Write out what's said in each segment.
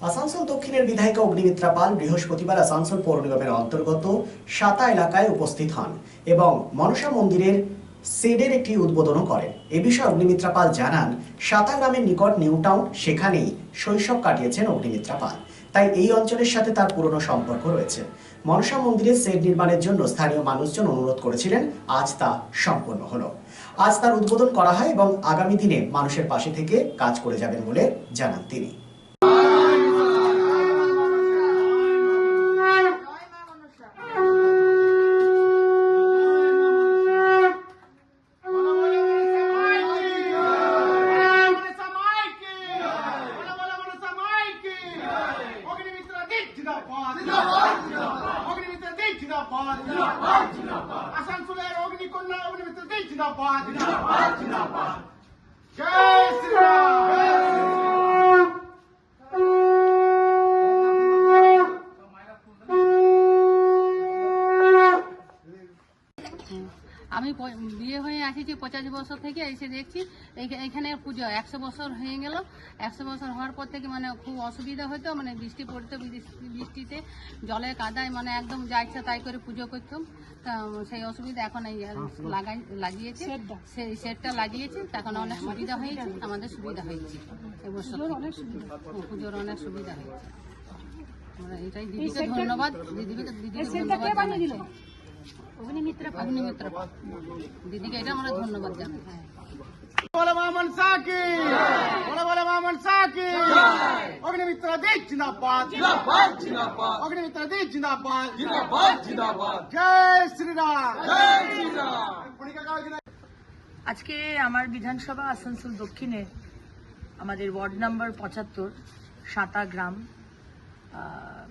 আসানসোল দক্ষিণের বিধায়িকা অগ্নিমিত্রা পাল বৃহস্পতিবার আসানসোল পৌর নিগমের অন্তর্গত সাতা এলাকায় উপস্থিত হন এবং মনসা মন্দিরের শেডের একটি উদ্বোধনও করেন। এ বিষয়ে অগ্নিমিত্রা পাল জানান, সাতা গ্রামের নিকট নিউ টাউন, সেখানেই শৈশব কাটিয়েছেন অগ্নিমিত্রা পাল। তাই এই অঞ্চলের সাথে তার পুরনো সম্পর্ক রয়েছে। মনসা মন্দিরের শেড নির্মাণের জন্য স্থানীয় মানুষজন অনুরোধ করেছিলেন, আজ তা সম্পন্ন হলো। আজ তার উদ্বোধন করা হয় এবং আগামী দিনে মানুষের পাশে থেকে কাজ করে যাবেন বলে জানান তিনি। আসানসোলের অগ্নিকন্যা অগ্নিমিত্রা দেই জিন্দাবাদ, জিন্দাবাদ, জিন্দাবাদ। জয় শ্রীরাম। আমি বিয়ে হয়ে আসিছি 50 বছর থেকে, এসে দেখছি এখানে পুজো 100 বছর হয়ে গেল। 100 বছর হওয়ার পর থেকে মানে খুব অসুবিধা হতো, মানে বৃষ্টি পড়তো, বৃষ্টিতে জলে কাদায় মানে একদম যা ইচ্ছা তাই করে পুজো করতাম। সেই অসুবিধা এখন এই লাগিয়েছে, সেই শেডটা লাগিয়েছে, তখন অনেক সুবিধা হয়েছে, আমাদের সুবিধা হয়েছে। এবছর পুজোর অনেক সুবিধা হয়েছে। এটাই দিদিকে ধন্যবাদ, দিদিকে ধন্যবাদ। অগ্নিমিত্রা দিদিকে এটা আমরা ধন্যবাদ জানাই। বলে মা মনসা কি, বলে মা মনসা কি। অগ্নিমিত্রা দেই জিন্দাবাদ, জিন্দাবাদ, জিন্দাবাদ। অগ্নিমিত্রা দেই জিন্দাবাদ, জিন্দাবাদ, জিন্দাবাদ। জয় শ্রীরাম, জয় শ্রীরাম। আজকে আমার বিধানসভা আসানসোল দক্ষিণে আমাদের ওয়ার্ড নাম্বার 75 সাতা গ্রাম,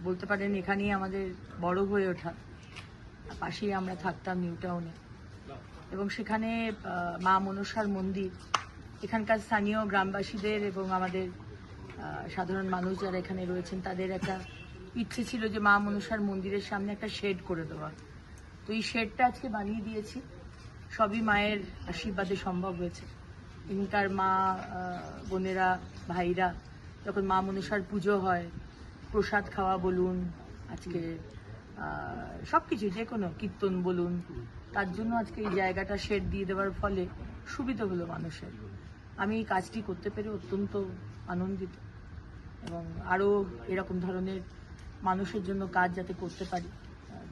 বলতে পারেন এখানেই আমাদের বড় হয়ে ওঠা। পাশেই আমরা থাকতাম নিউ টাউনে, এবং সেখানে মা মনসার মন্দির, এখানকার স্থানীয় গ্রামবাসীদের এবং আমাদের সাধারণ মানুষ যারা এখানে রয়েছেন তাদের একটা ইচ্ছে ছিল যে মা মনসার মন্দিরের সামনে একটা শেড করে দেওয়া। তো এই শেডটা আজকে বানিয়ে দিয়েছি, সবই মায়ের আশীর্বাদে সম্ভব হয়েছে। এখানকার মা বোনেরা ভাইরা যখন মা মনসার পুজো হয়, প্রসাদ খাওয়া বলুন, আজকে সবকিছু যে কোনো কীর্তন বলুন, তার জন্য আজকে এই জায়গাটা শেড দিয়ে দেওয়ার ফলে সুবিধা হলো মানুষের। আমি এই কাজটি করতে পেরে অত্যন্ত আনন্দিত, এবং আরও এরকম ধরনের মানুষের জন্য কাজ যাতে করতে পারি,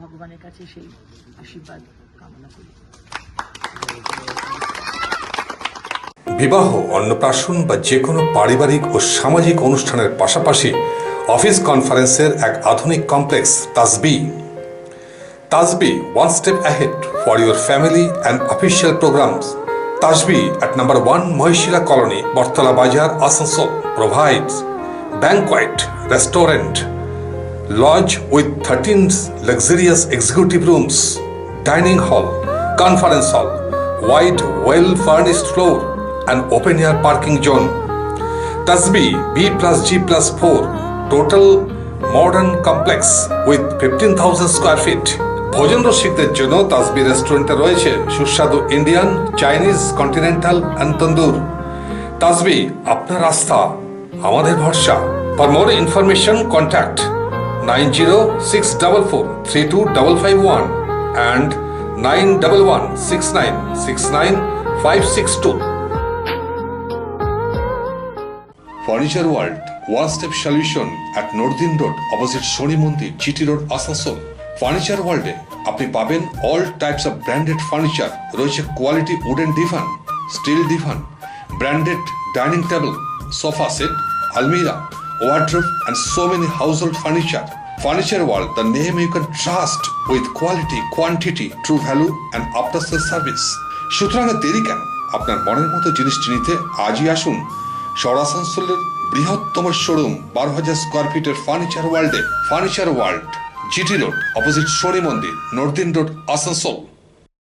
ভগবানের কাছে সেই আশীর্বাদ কামনা করি। বিবাহ, অন্নপ্রাশন বা যে কোনো পারিবারিক ও সামাজিক অনুষ্ঠানের পাশাপাশি অফিস কনফারেন্সের এক আধুনিক কমপ্লেক্স তাজবি one step ahead for your family and official programs. Tajbi at number 1 Mahishila Colony, Bortala Bazar, Asansol provides banquet, restaurant, lodge with 13 luxurious executive rooms, dining hall, conference hall, wide well-furnished floor and open-air parking zone. Tajbi B+G+4 total modern complex with 15,000 square feet. ভোজন রসিকদের জন্য তাজবি রেস্টুরেন্টে রয়েছে সুস্বাদু Indian, Chinese, continental and তন্দুর। তাজবি আপনার আস্থা, আমাদের ভরসা। For more information contact 9064432551 and 9116969562. Furniture World, one-step solution at Nordin Road, opposite Shoni Mandir, GT Road, Asansol. Furniture ওয়ার্ল্ডে আপনি পাবেন all types of branded furniture. রয়েছে quality wooden divan, steel divan, branded dining table, sofa set, আলমিরা, wardrobe and so many household furniture. Furniture World, the name you can trust with quality, quantity, true value and after sales service. সুতরাং দেরি কেন? আপনার মনের মতো জিনিসটি নিতে আজই আসুন শহর আসানসোলের বৃহত্তম শোরুম 12,000 স্কোয়ার ফিটের ফার্নিচার ওয়ার্ল্ডে। Furniture world, GT Road, opposite Shoni Mandir, Nordin Road, Asansol.